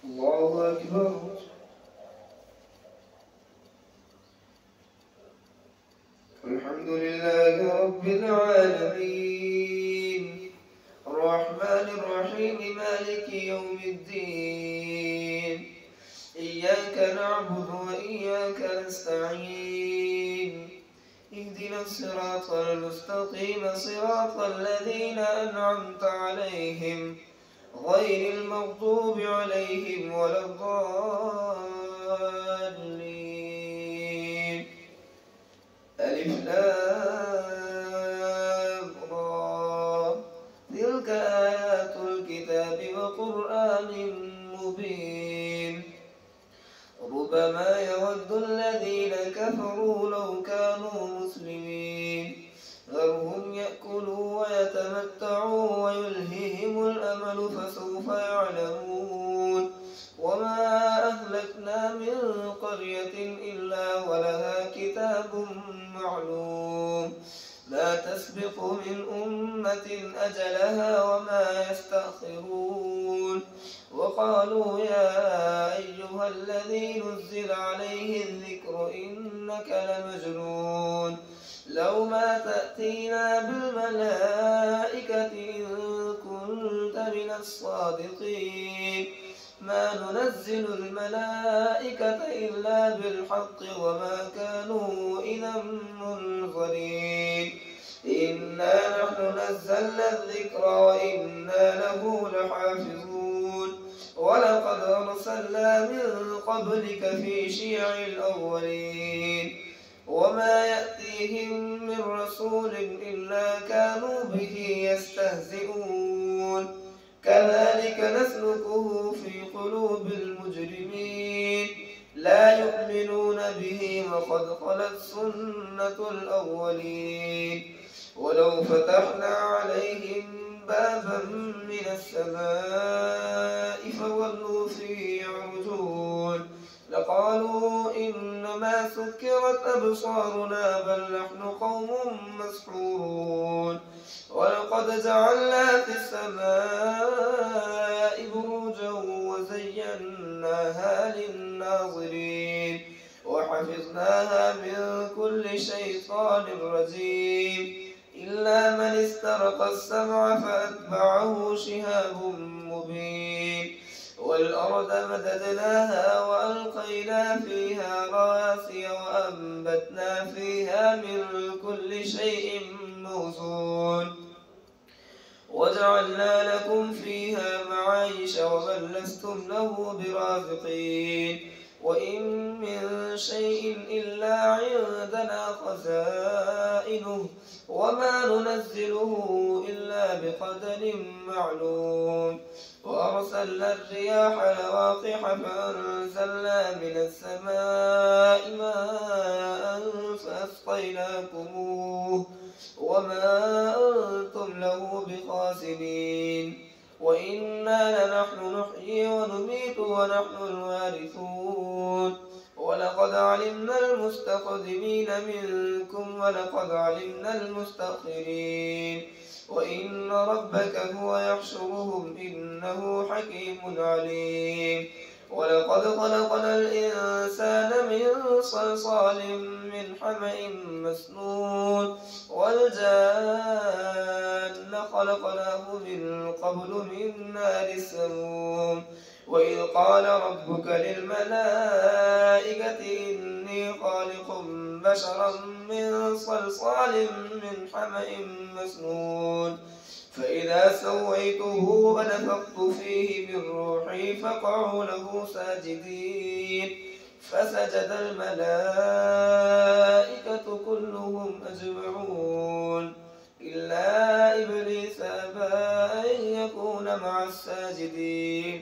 الله أكبر. الحمد لله رب العالمين الرحمن الرحيم مالك يوم الدين إياك نعبد وإياك نستعين اهدنا الصراط المستقيم صراط الذين أنعمت عليهم غير المغضوب عليهم ولا الضالين. ألف لام را تلك آيات الكتاب وقرآن مبين ربما يود الذين كفروا لو كانوا مسلمين ذرهم يأكلوا ويتمتعوا ويلههم الأمل فسوف يعلمون وما أهلكنا من قرية إلا ولها كتاب معلوم ما تسبق من أمة أجلها وما يستأخرون وقالوا يا أيها الذي نزل عليه الذكر إنك لمجنون لو ما تأتينا بالملائكة إن كنت من الصادقين ما ننزل الملائكة إلا بالحق وما كانوا إذا منظرين إنا نحن نزلنا الذكر وإنا له لحافظون ولقد أرسلنا من قبلك في شيع الأولين وما يأتيهم من رسول إلا كانوا به يستهزئون كذلك نسلكه في قلوب المجرمين لا يؤمنون به وقد خلت سنة الأولين ولو فتحنا عليهم بابا من السماء فظلوا فيه يعرجون لقالوا إنما سكرت أبصارنا بل نحن قوم مسحورون ولقد جعلنا في السماء بروجا وزيناها للناظرين وحفظناها من كل شيطان رجيم إلا من استرق السمع فأتبعه شهاب مبين والأرض مددناها وألقينا فيها رواسي وأنبتنا فيها من كل شيء موزون وجعلنا لكم فيها معايش ومن لستم له برازقين وإن من شيء إلا عندنا خزائنه وما ننزله إلا بقدر معلوم وأرسلنا الرياح لواقح فأنزلنا من السماء ماء فأسقيناكموه وما أنتم له بخازنين وإنا لنحن نحيي ونميت ونحن الوارثون ولقد علمنا المستقدمين منكم ولقد علمنا المستأخرين وإن ربك هو يحشرهم إنه حكيم عليم ولقد خلقنا الإنسان من صلصال من حمأ مسنون والجان خلقناه من قبل من نار السموم وإذ قال ربك للملائكة إني خالق بشرا من صلصال من حمأ مسنون فإذا سويته ونفخت فيه من روحي فقعوا له ساجدين فسجد الملائكة كلهم أجمعون إلا إبليس أبى أن يكون مع الساجدين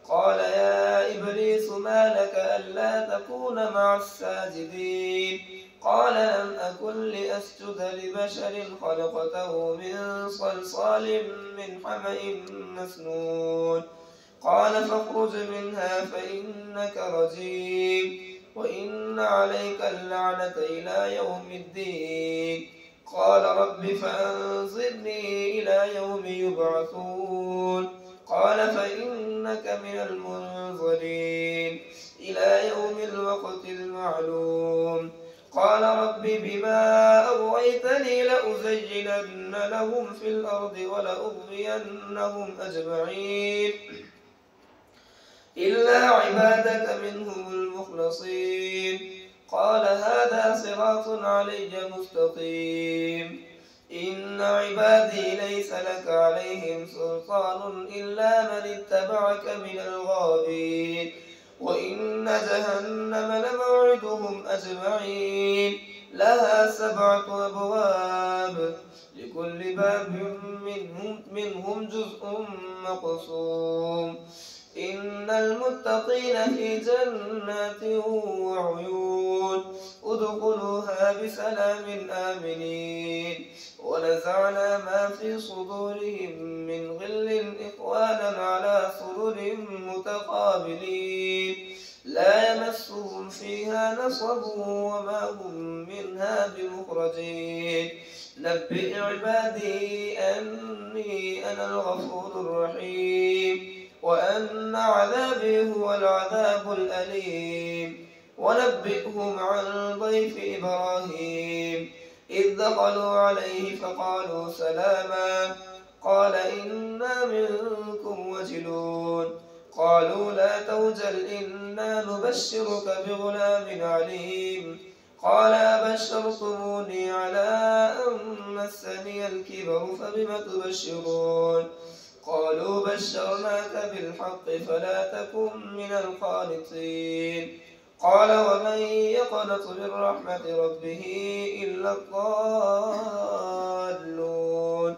قال يا إبليس ما لك ألا تكون مع الساجدين قال لم أكن لأسجد لبشر خلقته من صلصال من حمأ مسنون قال فاخرج منها فإنك رجيم وإن عليك اللعنة إلى يوم الدين قال رب فأنظرني إلى يوم يبعثون قال فإنك من المنظرين لهم في الأرض ولأغوينهم أجمعين إلا عبادك منهم المخلصين قال هذا صراط علي مستقيم إن عبادي ليس لك عليهم سلطان إلا من اتبعك من الغابين وإن جهنم لموعدهم أجمعين لها 7 أبواب لكل باب منهم جزء مقسوم إن المتقين في جنات وعيون ادخلوها بسلام آمنين ونزعنا ما في صدورهم من غل إخوانا على سرر متقابلين لا يمسهم فيها نصب وما هم منها بمخرجين نبئ عبادي أني أنا الغفور الرحيم وأن عذابي هو العذاب الأليم ونبئهم عن ضيف إبراهيم إذ دخلوا عليه فقالوا سلاما قال إنا منكم وجلون قالوا لا توجل إنا نبشرك بغلام عليم قال أبشرتموني على أن مسني الكبر فبم تبشرون قالوا بشرناك بالحق فلا تكن من القانطين قال ومن يقنط من رحمة ربه إلا الضالون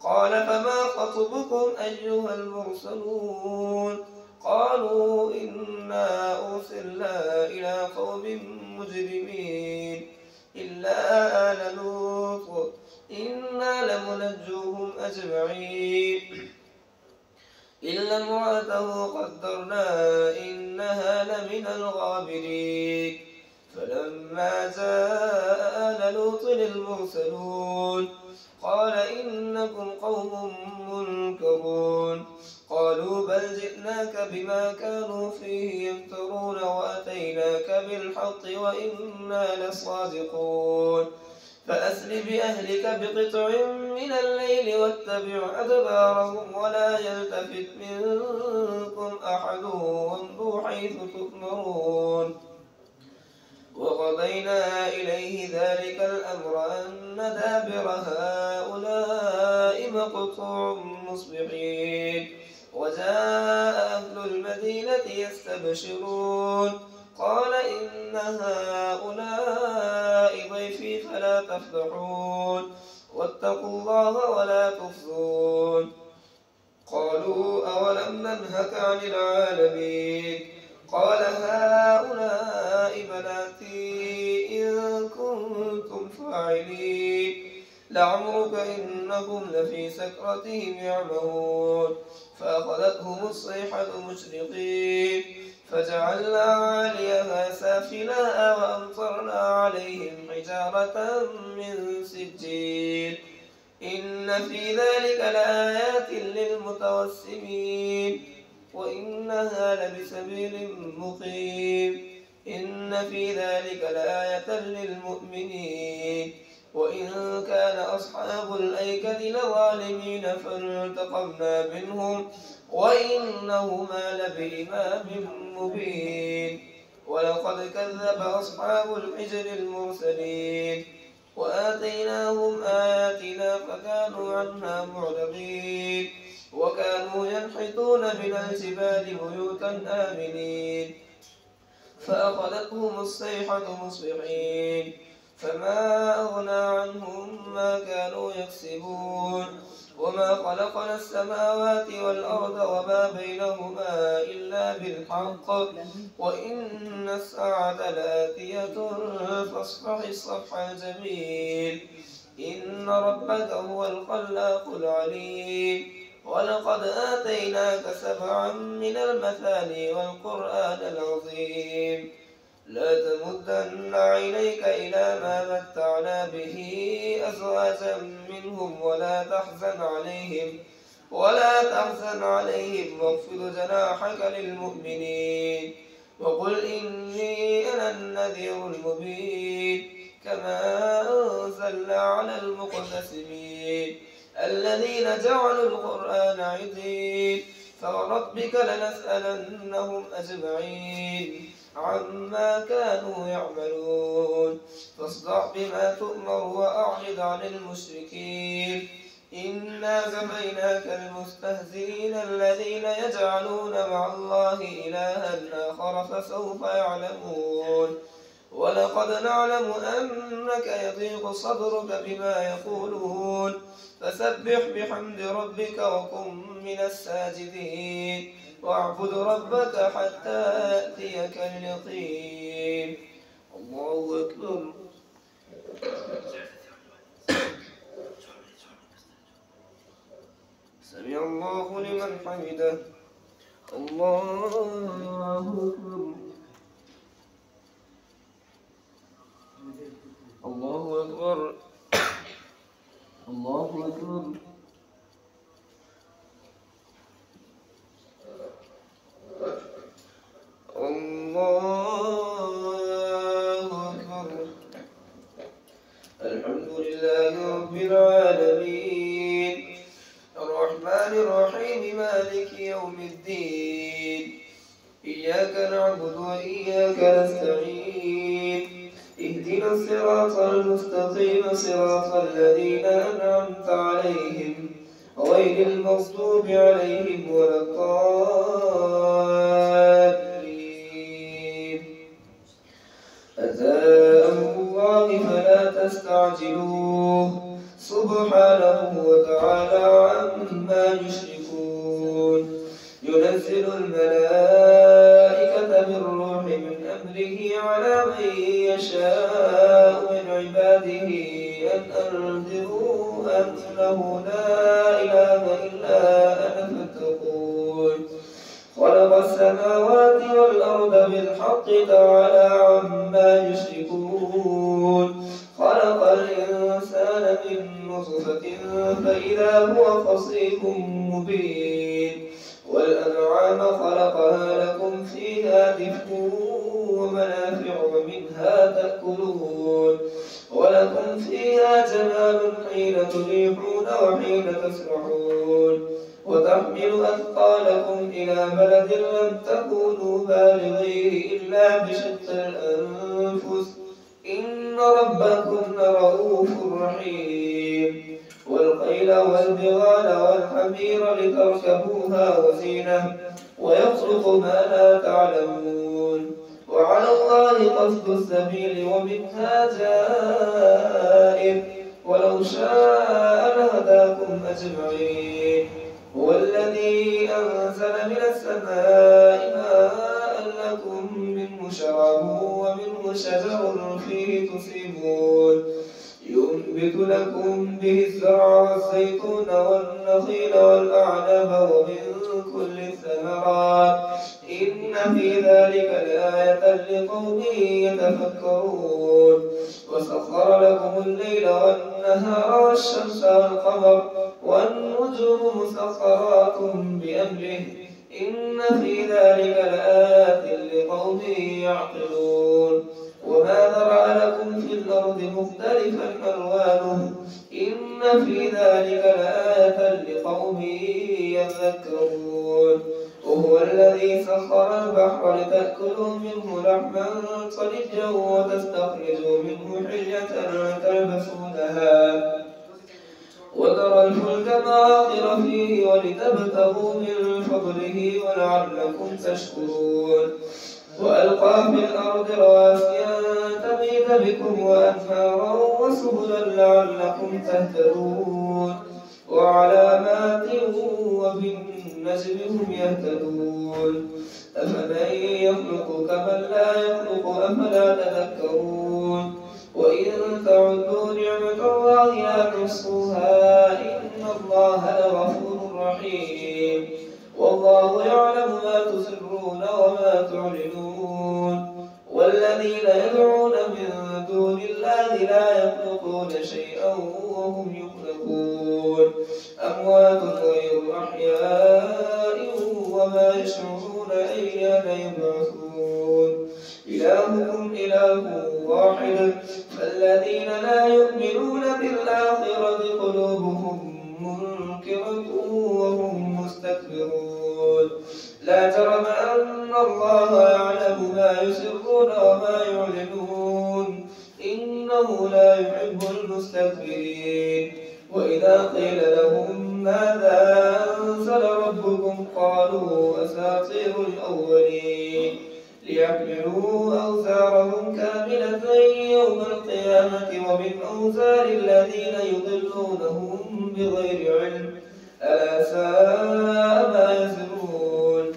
قال فما خطبكم أيها المرسلون قالوا إنا أرسلنا إلى قوم مجرمين إلا آل لوط إنا لمنجوهم أجمعين إلا امرأته قدرنا إنها لمن الغابرين فلما جاء آل لوط المرسلون قال إنكم قوم منكرون قالوا بل جئناك بما كانوا فيه يمترون وأتيناك بالحق وإنا لصادقون فأسر بأهلك بقطع من الليل واتبع أدبارهم ولا يلتفت منكم أحد وامضوا حيث تؤمرون وقضينا إليه ذلك الأمر أن دابر هؤلاء مقطوع مصبحين وجاء أهل المدينة يستبشرون قال إن هؤلاء ضيفي فلا تفضحون واتقوا الله ولا تخزون قالوا أولم ننهك عن العالمين قال هؤلاء بناتي إن كنتم فاعلين لعمرك إنهم لفي سكرتهم يعمهون فأخذتهم الصيحة مشرقين فجعلنا عاليها سافلها وأمطرنا عليهم حجارة من سجيل إن في ذلك لآيات للمتوسمين وإنها لبسبيل مقيم إن في ذلك لآية للمؤمنين وإن كان أصحاب الأيكة لظالمين فانتقمنا منهم وإنهما لبإمام مبين ولقد كذب أصحاب الحجر المرسلين وآتيناهم آياتنا فكانوا عنها معرضين وكانوا ينحتون من الجبال بيوتا آمنين فأخذتهم الصيحة مصبحين فما أغنى عنهم ما كانوا يكسبون وما خلقنا السماوات والأرض وما بينهما إلا بالحق وإن الساعة لآتية فاصفح الصفح الجميل إن ربك هو الخلاق العليم ولقد آتيناك 7 من المثاني والقرآن العظيم لا تمدن عينيك إلى ما متعنا به أزواجا منهم ولا تحزن عليهم واخفض جناحك للمؤمنين وقل إني أنا النذير المبين كما أنزلنا على المقتسمين الذين جعلوا القرآن عضين فوربك لنسألنهم أجمعين عما كانوا يعملون فاصدع بما تؤمر وأعرض عن المشركين إنا كفيناك المستهزئين الذين يجعلون مع الله إلها آخر فسوف يعلمون ولقد نعلم أنك يضيق صدرك بما يقولون فسبح بحمد ربك وكن من الساجدين واعبد ربك حتى يأتيك اليقين. الله أكبر. سمع الله لمن حمده. الله أكبر. الله أكبر. الله أكبر. الله أكبر. الحمد لله رب العالمين الرحمن الرحيم مالك يوم الدين إياك نعبد وإياك نستعين اهدنا الصراط المستقيم صراط الذين أنعمت عليهم غير المغضوب عليهم ولا الضالين. أتى أمر الله فلا تستعجلوه سبحانه وتعالى عما يشركون. ينزل الملائكة بالروح من أمره على من يشاء من عباده أن أنذروا أنه لا إله إلا أنا فاتقون. خلق السماوات والأرض بالحق تعالى عما يشركون. خلق الإنسان من نطفة فإذا هو خصيم مبين. والأنعام خلقها لكم فيها دفء ومنافع ومنها تأكلون ولكم فيها جمال حين تريحون وحين تسرحون وتحمل أثقالكم إلى بلد لم تكونوا بالغيه إلا بشق الأنفس إن ربكم لرؤوف رحيم. والخيل والبغال والحمير لتركبوها وزينة ويخلق ما لا تعلمون وعلى الله قصد السبيل ومنها جائر ولو شاء لهداكم أجمعين. هو الذي أنزل من السماء ماء لكم منه شراب ومنه شجر فيه تسيمون ينبت لكم به الزرع والزيتون والنخيل والأعناب ومن كل الثمرات إن في ذلك لآية لقوم يتفكرون. وسخر لكم الليل والنهار والشمس والقمر والنجوم مسخرات بأمره إن في ذلك لآيات لقوم يعقلون. وما ذرأ لكم في الأرض مختلفا ألوانه إن في ذلك لآية لقوم يذكرون. وهو الذي سخر البحر لتأكلوا منه لحما طريا وتستخرجوا منه حلية تلبسونها وترى الفلك مواخر فيه ولتبتغوا من فضله ولعلكم تشكرون. وألقى في الأرض رواسي أن تميد بكم وأنهارا وسبلا لعلكم تهتدون وعلامات وبالنجم هم يهتدون. أفمن يخلق كمن لا يخلق أفلا تذكرون. وإن تعدوا نعمة الله لا تحصوها إن الله لغفور رحيم. والله يعلم ما تسرون وما تعلنون. والذين يدعون من دون الله لا يخلقون شيئا وهم يخلقون أموات غير أحياء وما يشعرون أيان يبعثون. إلهكم إله واحد فالذين لا يؤمنون بالآخرة قلوبهم مستكبرون لا جرم أن الله يعلم ما يسرون وما يعلنون إنه لا يحب المستكبرين وإذا قيل لهم ماذا أنزل ربكم قالوا أساطير الأولين ليحملوا أوزارهم كاملة يوم القيامة ومن أوزار الذين يضلونهم بغير علم ألا ساء ما يزرون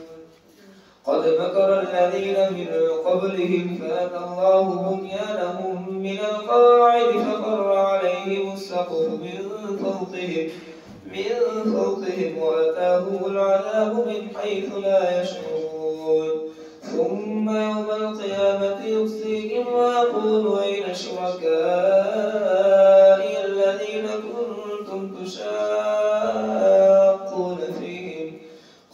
قد مكر الذين من قبلهم فأتى الله بنيانهم من القواعد فخر عليهم السقف من فوقهم وأتاهم العذاب من حيث لا يشعرون ثم يوم القيامة يخزيهم ويقول أين شركائي الذين كنتم تشاقون فيهم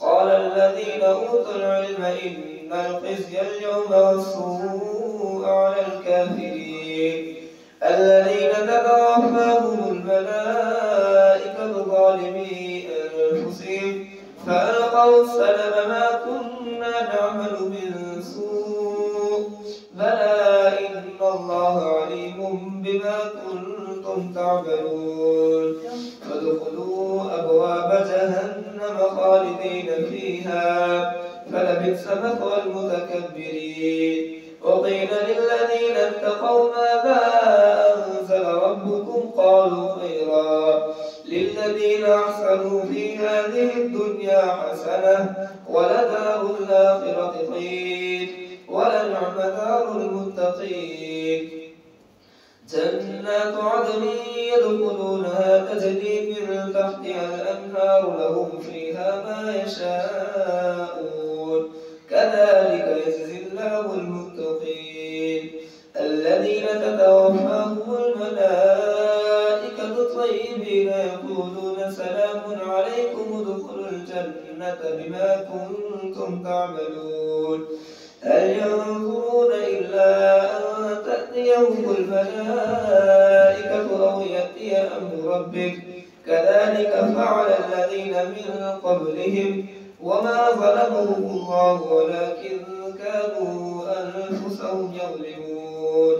قال الذين أوتوا العلم إن الخزي اليوم والسوء على الكافرين الذين تتوفاهم الملائكة ظالمي أنفسهم فألقوا السلم ما كنا نعمل من سوء بلى إن الله عليم بما كنتم تعملون فادخلوا أبواب جهنم خالدين فيها فلبئس مثوى المتكبرين وقيل للذين اتقوا ماذا أنزل ربكم قالوا خيرا للذين أحسنوا في هذه الدنيا حسنة ولدار الآخرة خير ولنعم دار المتقين جنات عدن يدخلونها تجري من تحتها الأنهار لهم فيها ما يشاءون كذلك يجزي الله المتقين الذين تتوفاهم الملائكة طيبين يقولون سلام عليكم ادخلوا الجنة بما كنتم تعملون هل ينظرون إلا أن تأتيهم الملائكة أو يأتي أمر ربك كذلك فعل الذين من قبلهم وما ظلمهم الله ولكن كانوا أنفسهم يظلمون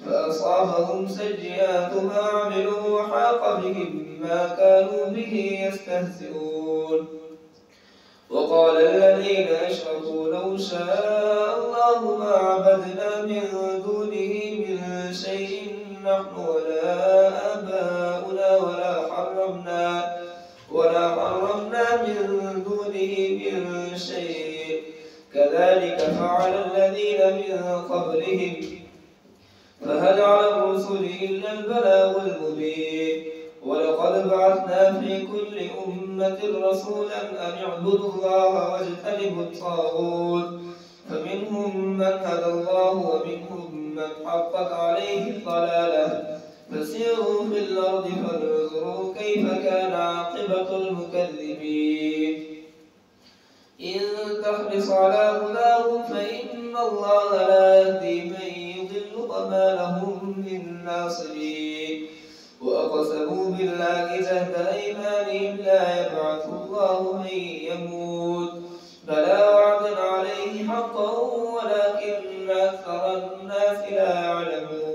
فأصابهم سيئات ما عملوا وحاق بهم ما كانوا به يستهزئون وقال الذين أشركوا لو شاء الله ما عبدنا من دونه من شيء نحن ولا آباؤنا ولا حرمنا من دونه من شيء كذلك فعل الذين من قبلهم فهل على الرسل إلا البلاغ المبين ولقد بعثنا في كل أمة رسولا أن اعبدوا الله واجتنبوا الطاغوت فمنهم من هدى الله ومنهم من حقت عليه الضلالة فسيروا في الأرض فانظروا كيف كان عاقبة المكذبين إن تحرص على هداهم فإن الله لا يهدي من يضل وما لهم من ناصرين وأقسموا بالله جهد أيمانهم لا يبعث الله من يموت بلى وعدا عليه حقا ولكن أكثر الناس لا يعلمون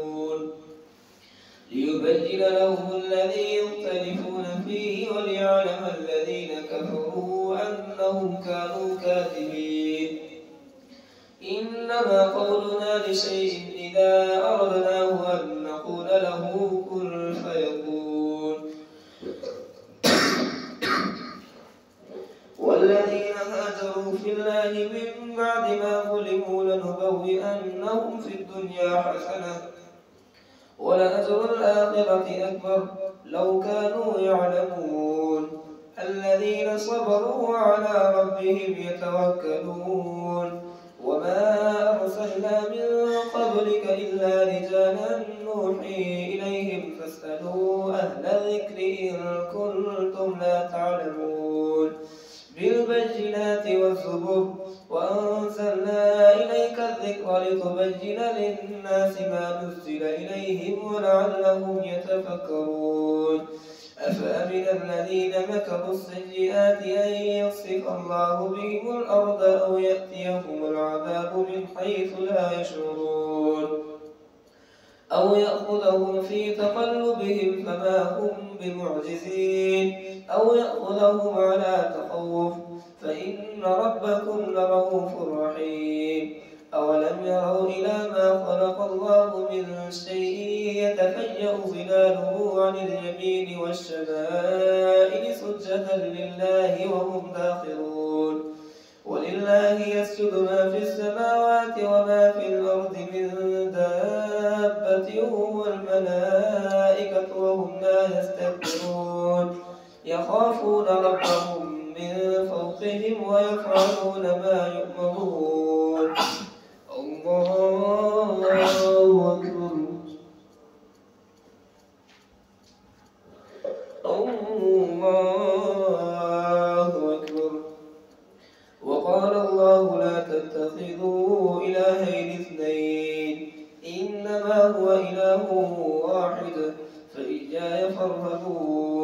ليبين لهم الذي يختلفون فيه وليعلم الذين كفروا أنهم كانوا كاذبين إنما قولنا لشيء إذا أردناه أن نقول له كن فيكون والذين هاجروا في الله من بعد ما ظلموا لنبوئنهم في الدنيا حسنة ولأجر الآخرة أكبر لو كانوا يعلمون الذين صبروا وعلى ربهم يتوكلون وما أرسلنا من قبلك إلا رجالا نوحي إليهم فاسألوا أهل الذكر إن كنتم لا تعلمون بالبينات والزبر وأنزلنا إليك الذكر لتبين للناس ما نزل إليهم ولعلهم يتفكرون أفأمن الذين مكروا السيئات أن يخسف الله بهم الأرض أو يأتيهم العذاب من حيث لا يشعرون أو يأخذهم في تقلبهم فما هم بمعجزين أو يأخذهم على تخوف فإن ربكم لرؤوف رحيم أولم يروا إلى ما خلق الله من شيء يتفيأ ظلاله عن اليمين والشمائل سجدا لله وهم داخرون ولله يسجد ما في السماوات وما في الأرض من دابة والملائكة وهم لا يستكبرون يخافون ربهم من فوقهم ويفعلون ما يؤمرون الله أكبر الله أكبر وقال الله لا تتخذوا إلهين اثنين إنما هو إله واحد فإياي فارهبون